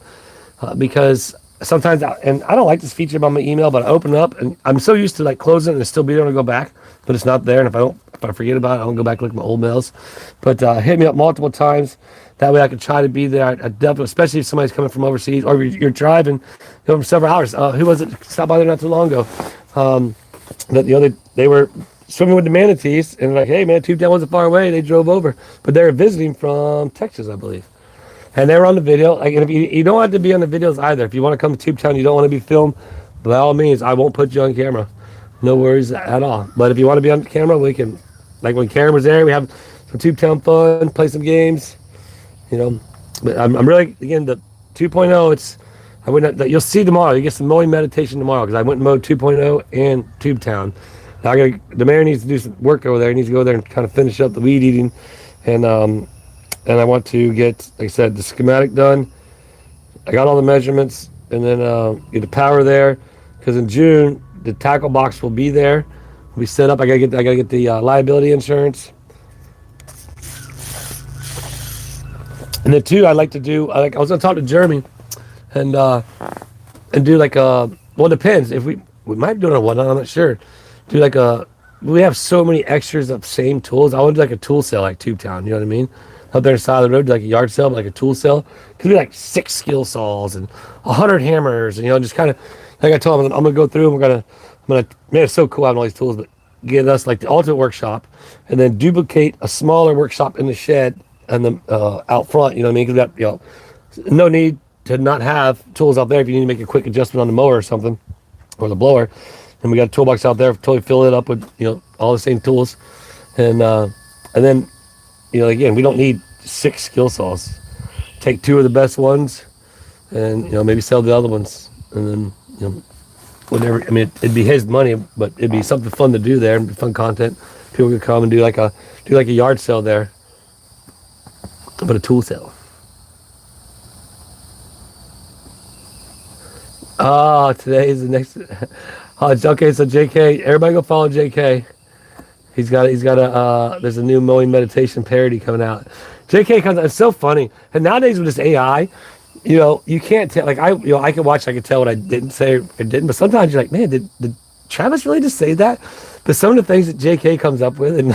because sometimes, and I don't like this feature about my email, but I open it up and I'm so used to like closing it and still be there to go back, but it's not there. And if I forget about it, I don't go back and look at my old mails. But hit me up multiple times. That way I can try to be there. I definitely, especially if somebody's coming from overseas or you're driving for several hours. Who was it? Stopped by there not too long ago. They were swimming with the manatees and like, hey man, Tubetown wasn't far away. They drove over, but they were visiting from Texas, I believe. And they were on the video. Like, and if you don't have to be on the videos either. If you want to come to Tubetown, you don't want to be filmed, by all means, I won't put you on camera. No worries at all. But if you want to be on camera, we can, like when Karen there, we have some Tubetown fun, play some games, But I'm really, again, the 2.0, you'll see tomorrow. You get some mowing meditation tomorrow because I went and mowed 2.0 and Tubetown. Now the mayor needs to do some work over there. He needs to go there and kind of finish up the weed eating. And I want to get, like I said, the schematic done. I got all the measurements, and then get the power there, because in June the tackle box will be there. We set up. I gotta get the liability insurance, and then too, I'd like to do. I was gonna talk to Jeremy, and do like a. Well, it depends. If we might do it on one. I'm not sure. Do like a. We have so many extras of same tools. I want to do like a tool sale, like Tubetown. You know what I mean? Up there on the side of the road, like a yard sale, but like a tool sale. Could be like 6 skill saws and 100 hammers, and just kind of like I told him, I'm gonna go through and I'm gonna man, it's so cool having all these tools, but get us like the ultimate workshop, and then duplicate a smaller workshop in the shed and the out front. You know what I mean? Because no need to not have tools out there if you need to make a quick adjustment on the mower or something, or the blower. And we got a toolbox out there, totally fill it up with all the same tools, and then. Again, we don't need 6 skill saws. Take 2 of the best ones, and maybe sell the other ones, and then whatever. I mean, it'd be his money, but it'd be something fun to do there, and fun content. People could come and do like a yard sale there, but a tool sale. Today is the next. Okay, so JK, everybody go follow JK. He's got a there's a new mowing meditation parody coming out. JK comes out, it's so funny. And nowadays with this AI, you can't tell, like I could watch, I could tell what I didn't say or didn't, but sometimes you're like, man, did Travis really just say that? But some of the things that JK comes up with and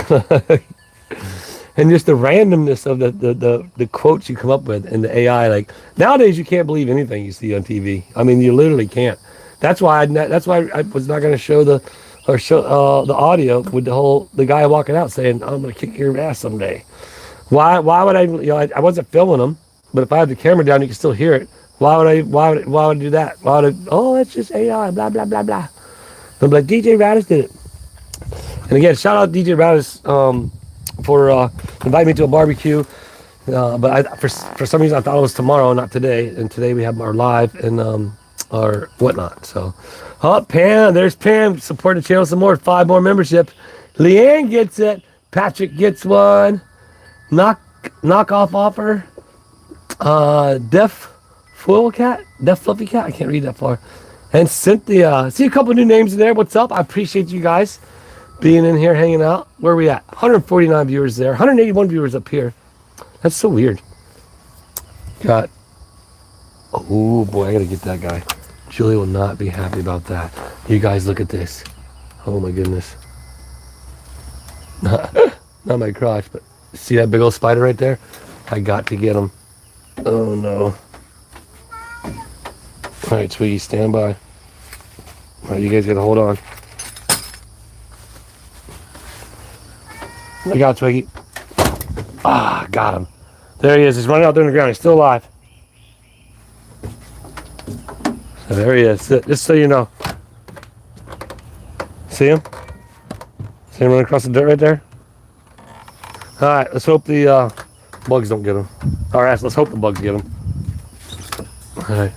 and just the randomness of the quotes you come up with in the AI, like nowadays you can't believe anything you see on TV. I mean, you literally can't. That's why I was not going to show the audio with the guy walking out saying, I'm going to kick your ass someday. Why would I wasn't filming him, but if I had the camera down, you can still hear it. Why would I do that? That's just AI, blah, blah, blah, blah. I'm like, DJ Radis did it. And again, shout out DJ Radis for inviting me to a barbecue. But for some reason, I thought it was tomorrow, not today. And today we have our live and our whatnot. So, Pam, there's Pam supporting the channel some more. 5 more membership. Leanne gets it. Patrick gets one. Knockoff offer. Deaf Fluffy Cat. I can't read that far. And Cynthia. See a couple new names in there. What's up? I appreciate you guys being in here, hanging out. Where are we at? 149 viewers there. 181 viewers up here. That's so weird. Got Oh boy, I gotta get that guy. Julie will not be happy about that. You guys look at this. Oh my goodness. Not my crotch, but see that big old spider right there? I got to get him. Oh no. Alright, Twiggy, stand by. Alright, you guys gotta hold on. Look out, Twiggy. Ah, got him. There he is. He's running out there on the ground. He's still alive. So there he is. Just so you know. See him? See him running across the dirt right there? Alright, let's hope the bugs don't get him. Alright, let's hope the bugs get him. Alright.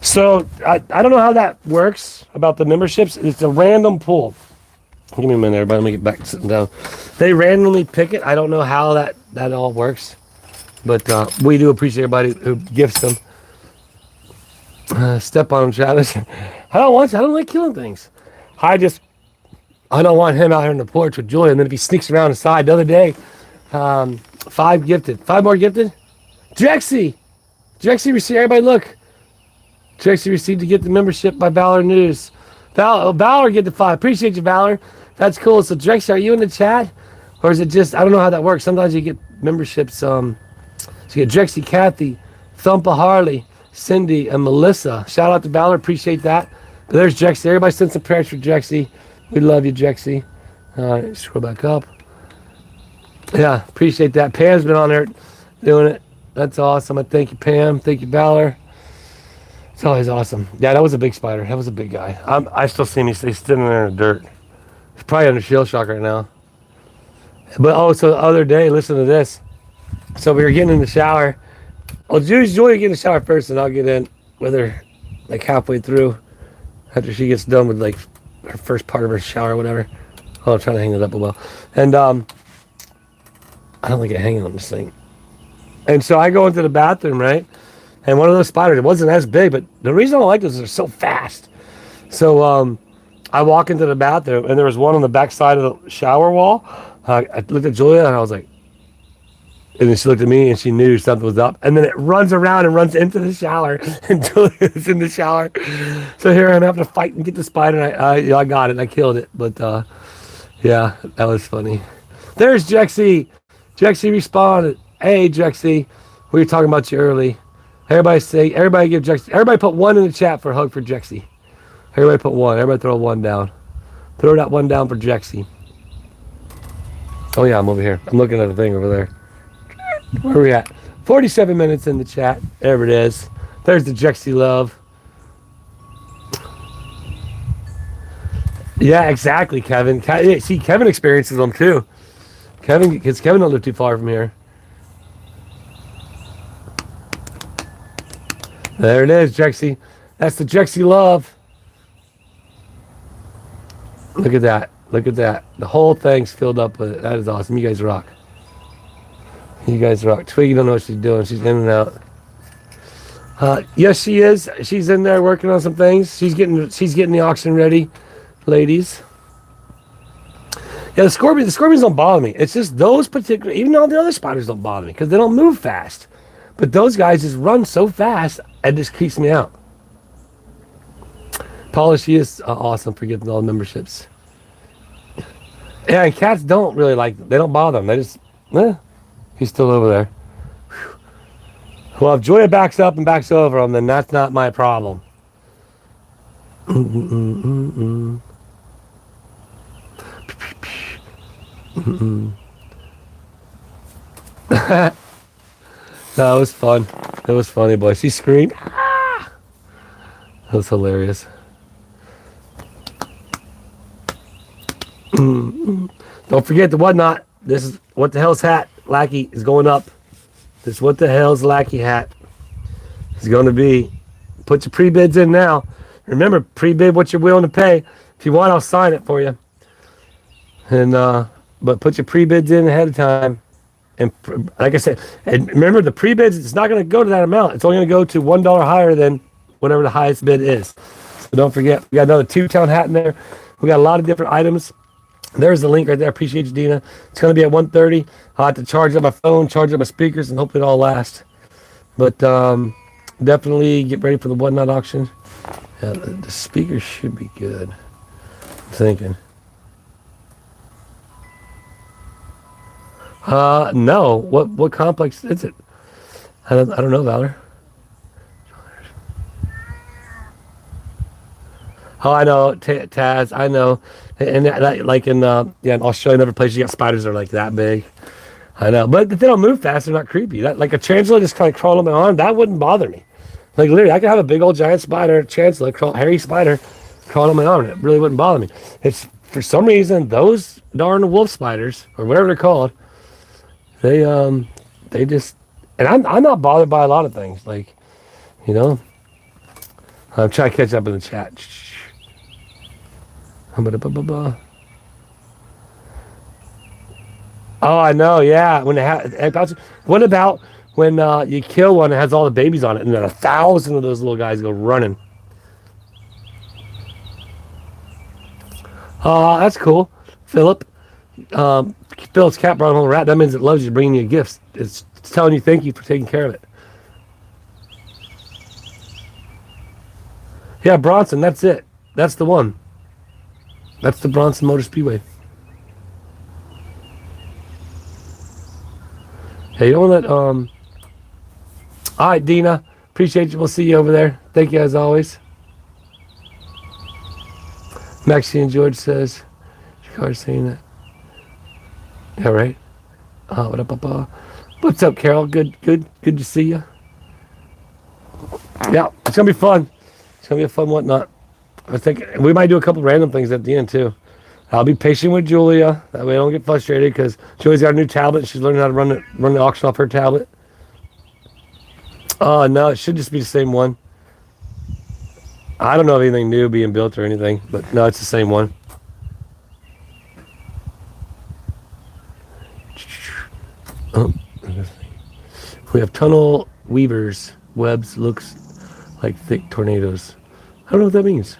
So, I don't know how that works about the memberships. It's a random pool. Give me a minute, everybody. Let me get back to sitting down. They randomly pick it. I don't know how that all works. But we do appreciate everybody who gifts them. Step on him, Travis. I don't like killing things. I don't want him out here on the porch with Julia. And then if he sneaks around inside the other day, 5 gifted. 5 more gifted? Drexy received. Everybody look. Drexy received to get the membership by Valor News. Valor get the 5. Appreciate you, Valor. That's cool. So Drexy, are you in the chat? Or is it just, I don't know how that works. Sometimes you get memberships. So you get Drexy, Kathy, Thumpa Harley, Cindy, and Melissa. Shout out to Valor. Appreciate that. But there's Drexy. Everybody send some prayers for Drexy. We love you, Drexy. All right, scroll back up. Yeah, appreciate that. Pam's been on there doing it. That's awesome. I thank you, Pam. Thank you, Valor. It's always awesome. Yeah, that was a big spider. That was a big guy. I still see him. He's sitting there in the dirt. He's probably under shell shock right now. But so the other day, listen to this. So we were getting in the shower. Well, Julia get in the shower first, and I'll get in with her like halfway through after she gets done with like her first part of her shower or whatever. Oh, I'm trying to hang it up a well. And I don't like it hanging on this thing. And so I go into the bathroom, right? And one of those spiders, it wasn't as big, but the reason I don't like this is they're so fast. So I walk into the bathroom, and there was one on the back side of the shower wall. I looked at Julia, and I was like, and then she looked at me, and she knew something was up. And then it runs around and runs into the shower, and Julia's in the shower. So here I'm having to fight and get the spider. And I got it. I killed it. But yeah, that was funny. There's Drexy. Drexy responded. Hey, Drexy, we were talking about you early. Everybody give Drexy. Everybody put 1 in the chat for a hug for Drexy. Everybody put 1. Everybody throw 1 down. Throw that 1 down for Drexy. Oh yeah, I'm over here. I'm looking at the thing over there. Where are we at? 47 minutes in the chat. There it is. There's the Drexy love. Yeah, exactly, Kevin. See, Kevin experiences them too. Because Kevin don't live too far from here. There it is, Drexy. That's the Drexy love. Look at that. Look at that. The whole thing's filled up with it. That is awesome. You guys rock. You guys rock. Twiggy don't know what she's doing. She's in and out. Yes, she is. She's in there working on some things. She's getting the auction ready, ladies. Yeah, the scorpions don't bother me. It's just those particular, even all the other spiders don't bother me because they don't move fast. But those guys just run so fast, it just creeps me out. Paula, she is awesome for getting all the memberships. Yeah, and cats don't really like them. They don't bother them. They just, he's still over there. Whew. Well, if Julia backs up and backs over him, then that's not my problem. That was fun. It was funny, boy. She screamed. Ah! That was hilarious. Don't forget the whatnot. This is what the hell's hat. Lackey is going up. This is what the hell's Lackey hat is going to be. Put your pre-bids in now. Remember, pre-bid what you're willing to pay. If you want, I'll sign it for you. And but put your pre-bids in ahead of time. And like I said, and remember the pre-bids, it's not going to go to that amount. It's only going to go to $1 higher than whatever the highest bid is. So don't forget, we got another 2-tone hat in there. We got a lot of different items. There's the link right there. Appreciate you, Dina. It's going to be at 1:30. I'll have to charge up my phone, charge up my speakers, and hopefully it all lasts. But definitely get ready for the whatnot auction. Yeah, the speakers should be good. I'm thinking. No. What complex is it? I don't know, Valor. Oh, I know, Taz. I know, and that, like in in Australia and other places, you got spiders that are like that big. I know, but if they don't move fast, they're not creepy. That like a tarantula just kind of crawling on my arm, that wouldn't bother me. Like literally, I could have a big old giant spider, hairy spider, crawling on my arm. It really wouldn't bother me. It's for some reason those darn wolf spiders or whatever they're called, they just, and I'm not bothered by a lot of things. Like, you know, I'm trying to catch up in the chat. Oh, I know. Yeah, when what about when you kill one that has all the babies on it, and then 1,000 of those little guys go running? That's cool, Philip. Philip's cat brought home a rat. That means it loves you, bringing you gifts. It's telling you thank you for taking care of it. Yeah, Bronson. That's it. That's the one. That's the Bronson Motor Speedway. Hey, you don't want to let, all right, Dina. Appreciate you. We'll see you over there. Thank you as always. Maxine George says, your car's saying that. Yeah, right. What's up, Carol? Good to see you. Yeah, it's gonna be fun. It's gonna be a fun whatnot. I think we might do a couple random things at the end too. I'll be patient with Julia. That way I don't get frustrated because Julia's got a new tablet. She's learning how to run the auction off her tablet. Oh, no, it should just be the same one. I don't know of anything new being built or anything, but no, it's the same one. Oh, we have tunnel weavers. Webs looks like thick tornadoes. I don't know what that means.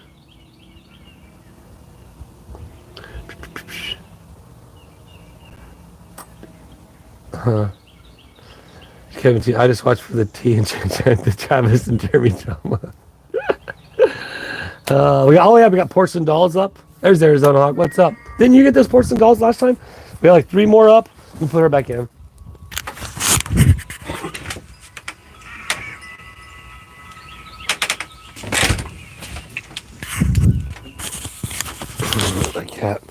Kevin T, I just watched for the T and the Travis and Jeremy drama. We got porcelain dolls up. There's Arizona Hawk. What's up? Didn't you get those porcelain dolls last time? We got like 3 more up. We'll put her back in. My cat.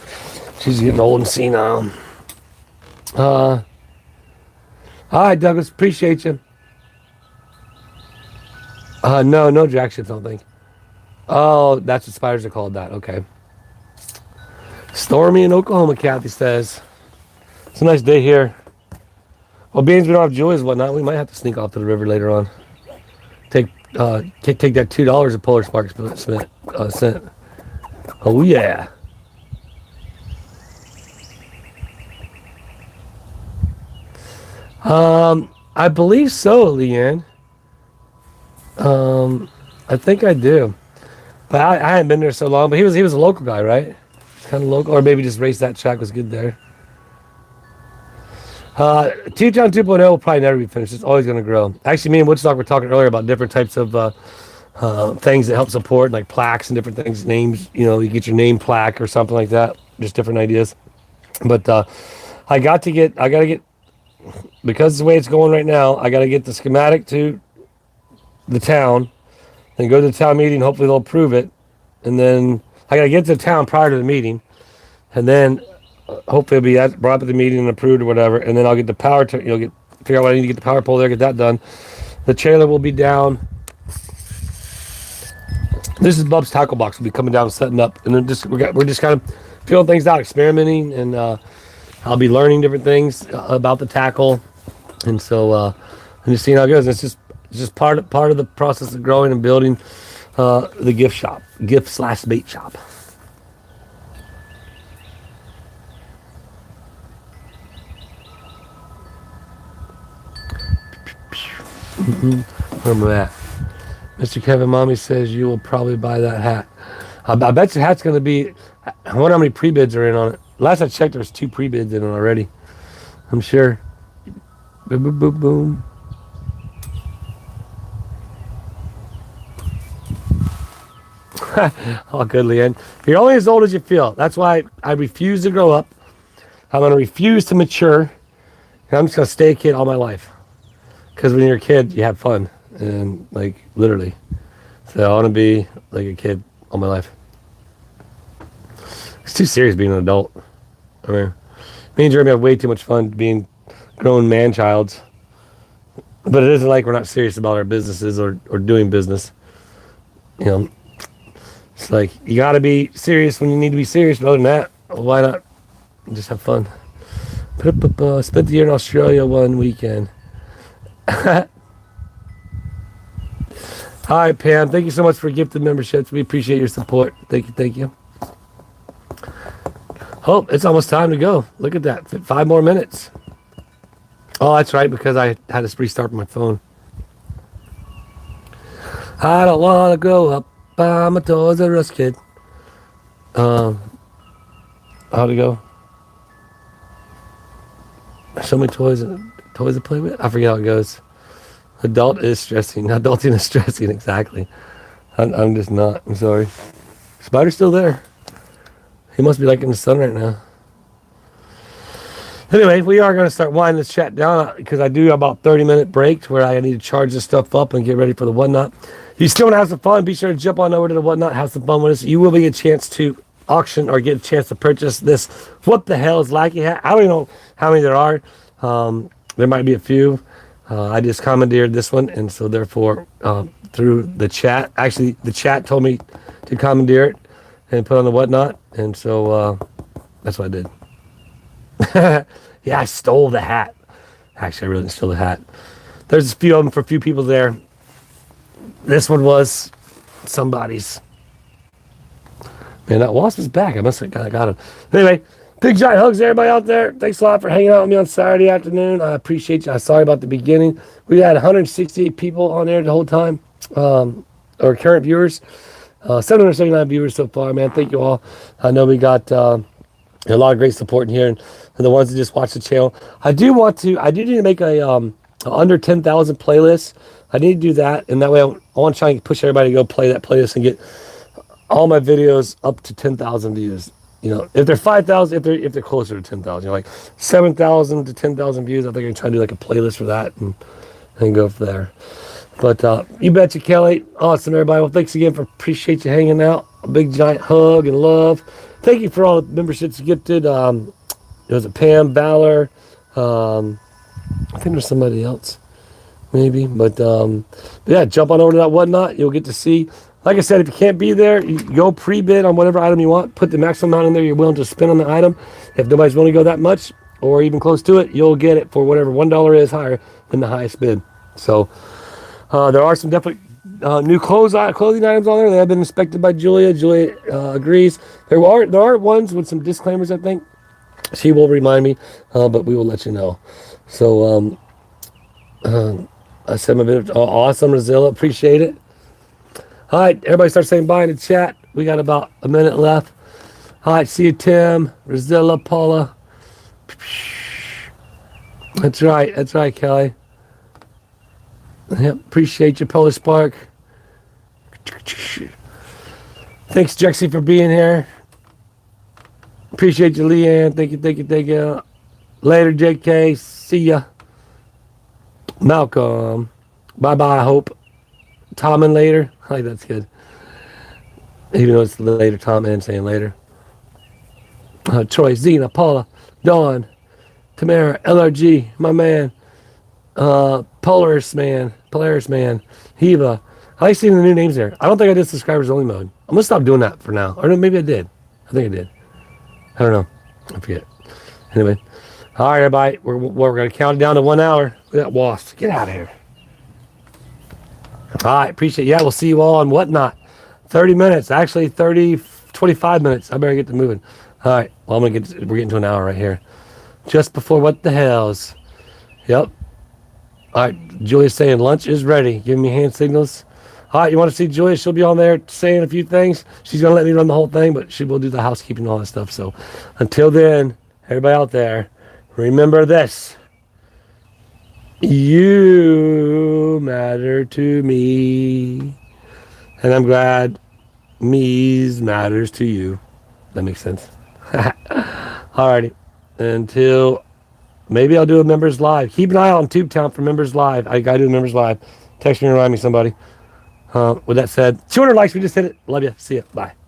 She's getting old and senile. All right, Douglas, appreciate you. No jack ships, I don't think. Oh, that's what spiders are called, that. Okay. Stormy in Oklahoma, Kathy says. It's a nice day here. Well, being we don't have Julia's and whatnot, we might have to sneak off to the river later on. Take that $2 a Polar Spark cent. Oh, yeah. I believe so, Leanne. I think I do. But I hadn't been there so long. But he was a local guy, right? Kind of local, or maybe just raced that track was good there. T-Town 2.0 will probably never be finished. It's always going to grow. Actually, me and Woodstock were talking earlier about different types of things that help support, like plaques and different things, names. You know, you get your name plaque or something like that. Just different ideas. But I got to get, because the way it's going right now, I got to get the schematic to the town, then go to the town meeting. Hopefully they'll approve it, and then I got to get to the town prior to the meeting, and then hopefully it'll be brought up at the meeting and approved or whatever. And then I'll get the power to figure out what I need to get the power pole there, get that done. The trailer will be down. This is Bub's tackle box. Will be coming down and setting up, and then we're just kind of feeling things out, experimenting, and I'll be learning different things about the tackle, and so I'm just seeing how it goes. It's just part of the process of growing and building the gift/bait shop. Remember that. Mr. Kevin Mommy says you will probably buy that hat. I bet your hat's going to be, I wonder how many pre-bids are in on it. Last I checked, there's 2 pre-bids in it already. I'm sure. Boom, boom, boom, boom. Oh, good, Leanne. You're only as old as you feel. That's why I refuse to grow up. I'm going to refuse to mature. And I'm just going to stay a kid all my life. Because when you're a kid, you have fun. And, like, literally. So I want to be, like, a kid all my life. It's too serious being an adult. I mean, me and Jeremy have way too much fun being grown man-childs. But it isn't like we're not serious about our businesses or doing business. You know, it's like you got to be serious when you need to be serious. But other than that, why not just have fun? Spent the year in Australia one weekend. All right, Pam. Thank you so much for gifted memberships. We appreciate your support. Thank you. Thank you. Oh, it's almost time to go. Look at that. 5 more minutes. Oh, that's right, because I had to restart my phone. I don't want to grow up. I'm a Toys R Us kid. How'd it go? So many toys to play with? I forget how it goes. Adulting is stressing, exactly. I'm just not. I'm sorry. Spider's still there. He must be like in the sun right now. Anyway, we are going to start winding this chat down because I do have about 30-minute break where I need to charge this stuff up and get ready for the Whatnot. If you still want to have some fun, be sure to jump on over to the Whatnot, have some fun with us. You will be a chance to auction or get a chance to purchase this What the Hell is Lackey hat. I don't even know how many there are. There might be a few. I just commandeered this one, and so therefore through the chat, actually the chat told me to commandeer it and put on the Whatnot, and so that's what I did. Yeah, I stole the hat. Actually, I really didn't steal the hat. There's a few of them for a few people there. This one was somebody's. Man, that wasp is back. I must have got him. Anyway, big giant hugs to everybody out there. Thanks a lot for hanging out with me on Saturday afternoon. I appreciate you. I'm sorry about the beginning. We had 168 people on there the whole time. Our current viewers. 779 viewers so far, man. Thank you all. I know we got a lot of great support in here, and the ones that just watch the channel. I do need to make a under 10,000 playlist. I need to do that, and that way I want to try and push everybody to go play that playlist and get all my videos up to 10,000 views. You know, if they're 5,000, if they're closer to 10,000, you know, like 7,000 to 10,000 views, I think I can try to do like a playlist for that and go from there. But you betcha, Kelly. Awesome, everybody. Well, thanks again appreciate you hanging out. A big giant hug and love. Thank you for all the memberships gifted. There was a Pam, Valor. I think there's somebody else, maybe. But yeah, jump on over to that Whatnot. You'll get to see. Like I said, if you can't be there, you go pre-bid on whatever item you want. Put the maximum amount in there you're willing to spend on the item. If nobody's willing to go that much, or even close to it, you'll get it for whatever $1 is higher than the highest bid. So there are some definitely new clothing items on there. They have been inspected by Julia. Julia agrees. There are ones with some disclaimers, I think. She will remind me, but we will let you know. So I said my bit. Awesome, Rozilla. Appreciate it. All right, everybody start saying bye in the chat. We got about a minute left. All right, see you, Tim, Rozilla, Paula. That's right, Kelly. Yep, appreciate you, Polar Spark. Thanks, Jexy, for being here. Appreciate you, Leanne. Thank you. Later, JK. See ya. Malcolm. Bye-bye, Hope. Tom and later. I think that's good. Even though it's later, Tom and saying later. Troy, Zena, Paula, Dawn, Tamara, LRG, my man. Polaris man, Hiva. I like seeing the new names there. I don't think I did subscribers only mode. I'm gonna stop doing that for now. Or maybe I did. I think I did. I don't know. I forget. Anyway, all right, everybody. We're gonna count it down to 1 hour. Look at that wasp. Get out of here. All right, appreciate it. Yeah, we'll see you all on Whatnot. 30 minutes, actually 25 minutes. I better get to moving. All right. Well, we're getting to an hour right here. Just before What the Hells. Yep. All right, Julia's saying lunch is ready. Giving me hand signals. All right, you want to see Julia? She'll be on there saying a few things. She's going to let me run the whole thing, but she will do the housekeeping and all that stuff. So until then, everybody out there, remember this. You matter to me. And I'm glad me's matters to you. That makes sense. Alrighty. Until maybe I'll do a members live. Keep an eye out on TubeTown for members live. I gotta do a members live. Text me and remind me somebody. With that said, 200 likes. We just hit it. Love you. See ya. Bye.